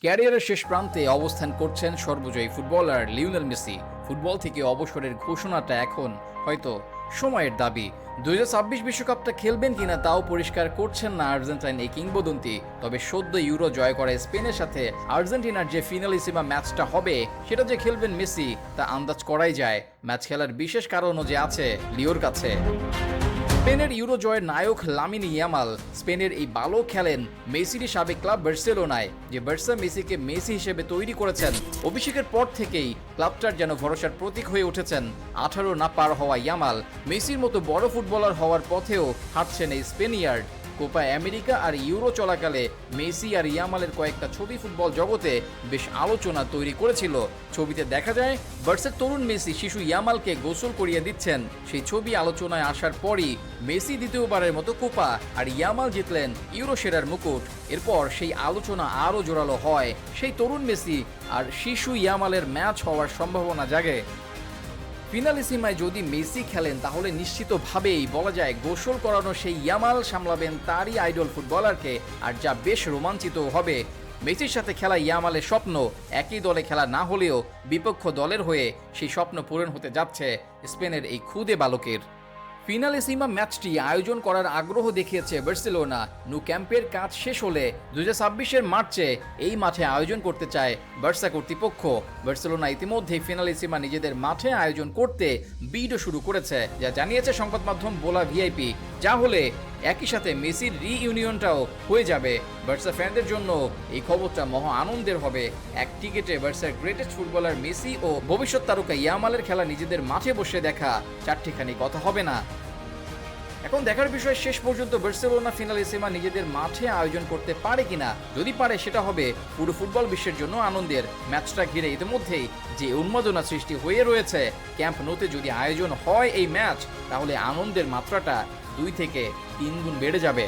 ক্যারিয়ারের শেষ প্রান্তে অবস্থান করছেন সর্বজয়ী ফুটবলার লিওনেল মেসি। ফুটবল থেকে অবসরের ঘোষণাটা এখন হয়তো সময়ের দাবি। 2026 বিশ্বকাপটা খেলবেন কিনা তাও পরিষ্কার করছেন না আর্জেন্টাইন এই কিংবদন্তি। তবে সদ্য ইউরো জয় করা স্পেনের সাথে আর্জেন্টিনার যে ফিনালিসিমা ম্যাচটা হবে সেটা যে খেলবেন মেসি তা আন্দাজ করাই যায়। ম্যাচ খেলার বিশেষ কারণও যে আছে লিওর কাছে। স্পেনের ইউরো জয়ের নায়ক লামিন ইয়ামাল স্পেনের এই বালক খেলেন মেসির সাবেক ক্লাব বার্সেলোনায়, যে বার্সা মেসিকে মেসি হিসেবে তৈরি করেছেন। অভিষেকের পর থেকেই ক্লাবটার যেন ভরসার প্রতীক হয়ে উঠেছেন। 18 না পার হওয়া ইয়ামাল মেসির মতো বড় ফুটবলার হওয়ার পথেও হাঁটছেন এই স্পেনিয়ার্ড। কোপা আমেরিকা আর ইউরো চলাকালে মেসি আর ইয়ামালের কয়েকটা ছবি ফুটবল জগতে বেশ আলোচনা তৈরি করেছিল। ছবিতে দেখা যায় বার্সার তরুণ মেসি শিশু ইয়ামালকে গোসল করিয়ে দিচ্ছেন। সেই ছবি আলোচনায় আসার পরই মেসি দ্বিতীয়বারের মতো কোপা আর ইয়ামাল জিতলেন ইউরো সেরার মুকুট। এরপর সেই আলোচনা আরও জোরালো হয়। সেই তরুণ মেসি আর শিশু ইয়ামালের ম্যাচ হওয়ার সম্ভাবনা জাগে। ফিনালিসিমায় যদি মেসি খেলেন তাহলে নিশ্চিতভাবেই বলা যায় গোসল করানো সেই ইয়ামাল সামলাবেন তারই আইডল ফুটবলারকে, আর যা বেশ রোমাঞ্চিত হবে। মেসির সাথে খেলা ইয়ামালের স্বপ্ন একই দলে খেলা না হলেও বিপক্ষ দলের হয়ে সেই স্বপ্ন পূরণ হতে যাচ্ছে স্পেনের এই খুদে বালকের। ফিনালিসিমা ম্যাচটি আয়োজন করার আগ্রহ দেখিয়েছে বার্সেলোনা। নু ক্যাম্পের কাজ শেষ হলে 2026-এর মার্চে এই মাঠে আয়োজন করতে চায় বার্সা কর্তৃপক্ষ। বার্সেলোনা ইতিমধ্যেই ফিনালিসিমা নিজেদের মাঠে আয়োজন করতে বিডও শুরু করেছে, যা জানিয়েছে সংবাদ মাধ্যম বোলা ভিআইপি। যা হলে একই সাথে মেসির রিইউনিয়নটাও হয়ে যাবে। বার্সা ফ্যানদের জন্য এই খবরটা মহা আনন্দের হবে। এক টিকেটে বার্সার গ্রেটেস্ট ফুটবলার মেসি ও ভবিষ্যৎ তারকা ইয়ামালের খেলা নিজেদের মাঠে বসে দেখা চারটিখানি কথা হবে না। এখন দেখার বিষয় শেষ পর্যন্ত বার্সেলোনা ফিনালিসিমা নিজেদের মাঠে আয়োজন করতে পারে কিনা। যদি পারে সেটা হবে পুরো ফুটবল বিশ্বের জন্য আনন্দের। ম্যাচটা ঘিরে ইতিমধ্যেই যে উন্মাদনা সৃষ্টি হয়ে রয়েছে, ক্যাম্প নূতে যদি আয়োজন হয় এই ম্যাচ তাহলে আনন্দের মাত্রাটা 2 থেকে 3 গুণ বেড়ে যাবে।